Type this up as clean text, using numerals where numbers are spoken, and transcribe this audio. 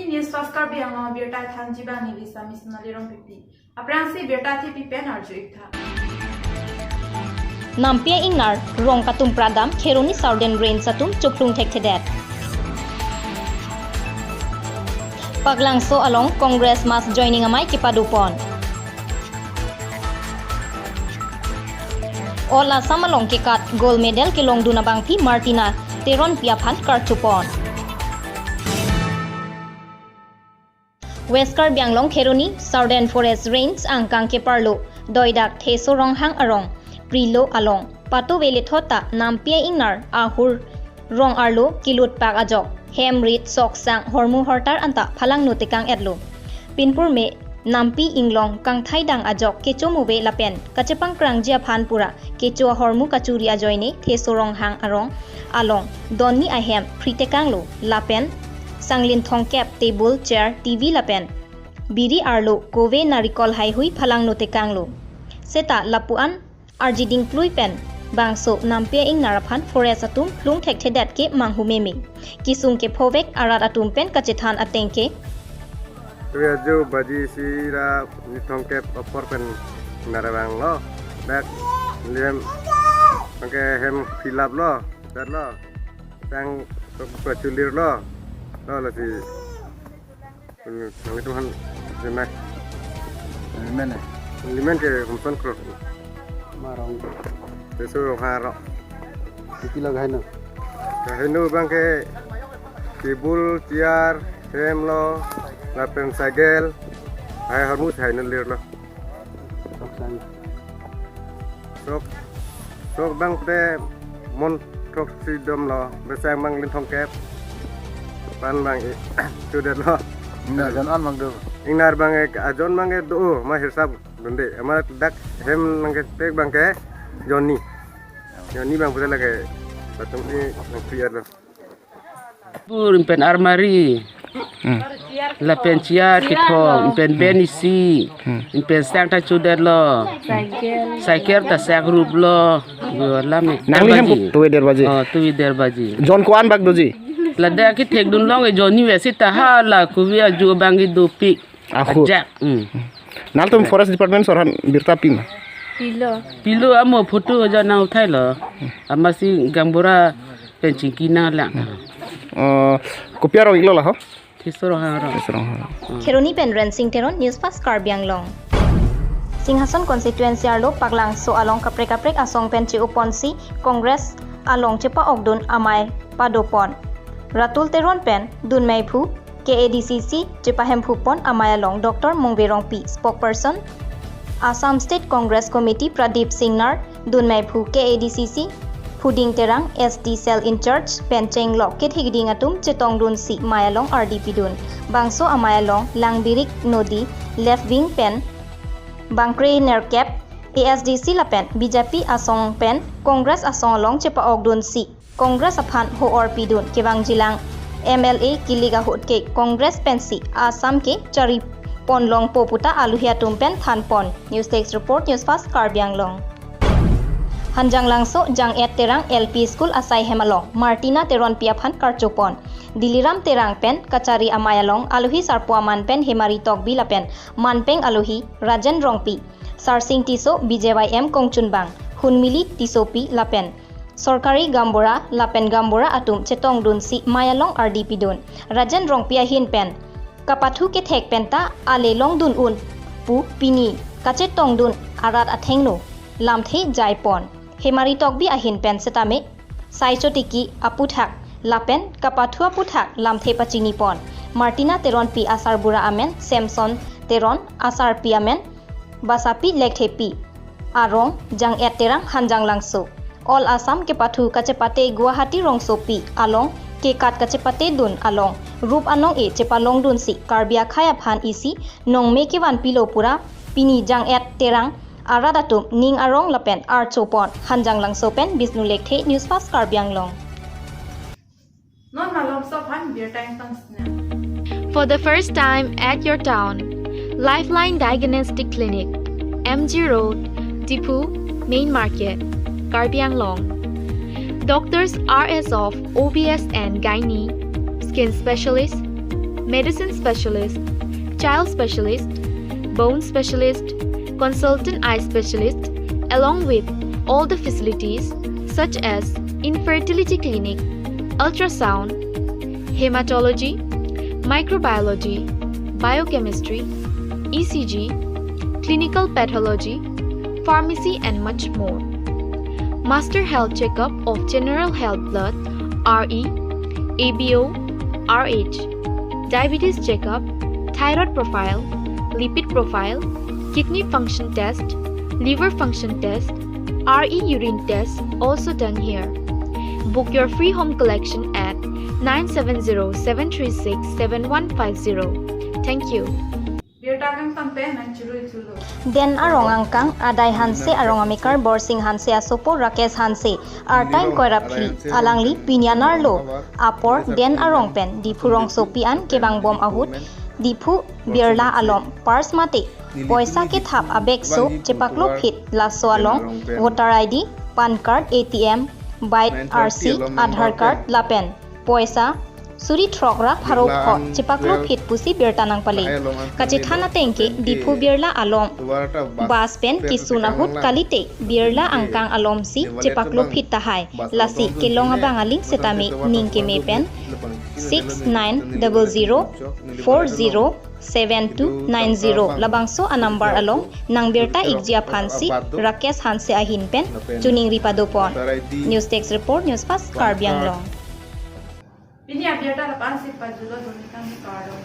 Newsfast Karbi Anglong Birta Than Jibani Visa Missionary Rong Pipi. Apransi Birta Thi Pipen Arjuik Tha. Nampia Ingnar Rong Katum Pradam Kheroni Southern Rain Satum Chuklung Thekthedet. Paglangso along Congress Mass Joining Amai Kipadupon. All Assam along Kikat Gold Medal Kilong Dunabangpi Martina Teron Piaphan Karchupon. West Karbi Anglong Kheroni Southern Forest Range Angkang Keparlo Doidak Theso Ronghang Arong Prilo Along Pato Vele Thota Nampia Ingnar Ahur Rong Arlo Kilut Pak Ajok Hemrit Sok Sang Hormu Hortar Anta Phalang Nutikang Edlo Pinpur Me Nampi Inglong Kang Thaidang Ajok Kecho Muve Lapen Kachepang Krang Jia Phanpura Kecho Hormu Kachuri Ajoine Theso Ronghang Arong Along Donni Ahem Pritekanglo Lapen Sanglin Thongkep Table Chair TV Lapen Biri Arlo Kove Narikol Haihui Phalang Nutikanglo Seta Lapuan Arjiding Plui Pen Bangso Nampia Ing Naraphan Forest Atum Plung Thekthedet Ke Manghumemi Kisung Ke Phovek Arat Atum Pen Kachethan Atengke Tuju Baji Sira Thongkep Opor Pen Narabang Lo Back Liem Angke Hem Philap Lo Dar Lo Sang Pachulir Lo Lo là gì cái tuhan gì này limen cái không phân crop mà rong cái số hoa rọ cái kilo cái henu bang cái kibul tiar hem lo lapen sagel hai hormus hai nelir lo sok bang te mon sok sidom lo besang bang lin thongkep pan bang sudah lo Ingnar jan an mang do ingnar bang ajon bang do ma hirsab donde amar dak hem nang tek bang ke Johnny bang pura lagi patung ni nang priar lo pur pen armari la pen ciar kitong pen benisi pen sang ta sudah lo cycle ta sak rup lo lam nang li hem tu der baji tu der baji John Kwan bag doji lada ki thek dun long e Johnny wesi ta ha la ku via ju bangi do pik ajak nal tum forest department sorhan birta pim pilo amo photo ja na uthai lo amasi gambora pencingkina la kopiaro iglo la ho tisoro ha Kheroni Pen Rensing Teron Newsfast Karbi Anglong Singhasan constituency arlo Paglangso along kaprek asong pen che uponsi Congress along chepa ogdun amai padopon Ratul Teron Pen Dun Maipu KADCC Chepahem Phupon Amayalong Dr. Mongverong P Spokesperson Assam State Congress Committee Pradeep Singnar Dun Maipu KADCC Puding Terang SD Cell in Charge Pencheng Lok Kit Higding Atum Chetong Dun Si Mayalong RDP Dun Bangso Amayalong Langbirik Nodi Left Wing Pen Bangkre Nerkep ASDC Lapen BJP Asong Pen Congress Asong Long Chepa Ogdun Si Congress Aphan Ho Orpi Dun Kewang Jilang MLA Kiliga Hut Ke Congress Pensi Assam Ke Chari Pon Long Poputa Aluhia Tumpen Than Pon News Text Report Newsfast Karbi Anglong Hanjang Langso Jang Et Terang LP School Asai Hemalong Martina Teron Piaphan Karchopon Diliram Terang Pen Kachari Amayalong Aluhi Sarpuaman Pen Hemari Tok Bilapen Manpeng Aluhi Rajan Rongpi Sarsing Tiso BJYM Kongchunbang Hunmili Tisopi Lapen Sorkari Gambora Lapen Gambora Atum Chetong Dun Si Mayalong RDP Dun Rajan Rongpia Hin Pen Kapathu Ke Thek Penta Ale Long Dun Un Pu Pini Kachetong Dun Arat Athengno Lamthe Jaipon Hemari Tokbi Ahin Pen Setame Saichotiki Aputhak Lapen Kapathu Aputhak Lamthe Pachini Pon Martina Teron Pi Asar Bura Amen Samson Teron Asar Pi Amen Basapi Lekhe Pi Arong Jang Et Terang Hanjang Langso All Assam ke Pathu Kacepate Guwahati Rongso Pi Along ke Kat Kacepate Dun Along Rup Anong E Cepalong Dun Si Karbia Khaya Phan Isi Nong Me Kewan Pilo Pura Pini Jang Et Terang Aradatum Ning Arong Lapen Archopon Hanjang Langso Pen Bisnu Lekhe Newsfast Karbi Anglong Non malom so phan beer time tang For the first time at your town, Lifeline Diagnostic Clinic, MG Road, Dipu, Main Market, Karbi Anglong. Doctors are as of OBS and Gynae, Skin Specialist, Medicine Specialist, Child Specialist, Bone Specialist, Consultant Eye Specialist, along with all the facilities such as infertility clinic, ultrasound, hematology, microbiology, biochemistry, ECG, clinical pathology, pharmacy and much more. Master Health Checkup of General Health Blood, RE, ABO, RH, Diabetes Checkup, Thyroid Profile, Lipid Profile, Kidney Function Test, Liver Function Test, RE Urine Test also done here. Book your free home collection at 970-736-7150. Thank you. Birtakang sampai mencuri dulu. Den arong angkang adai hanse arong amikar borsing hanse asopo Rakesh hanse artain koiraphi alangli pinyanarlo apor den arong pen dipurong sopian kebang bom ahut dipu birla alom pars mate poisa ke thap abek so chepaklo phit laso along voter ID pan card ATM byte RC Aadhaar card lapen poisa Suri trokra pharok phot chipaklo phit pusi birtanang pale kachithana tengke dipu birla alom bas pen kisuna hut kalite birla angkang alom si chipaklo phit tahai lasi kelonga bangaling setami ningke me pen 6900407290 labangso a number along nang birta igjiap hansi Rakesh hanse ahin pen tuning ripadopon news text report Newsfast Karbi Anglong. Ini biar tak lepas sih pajulah doni kami karo.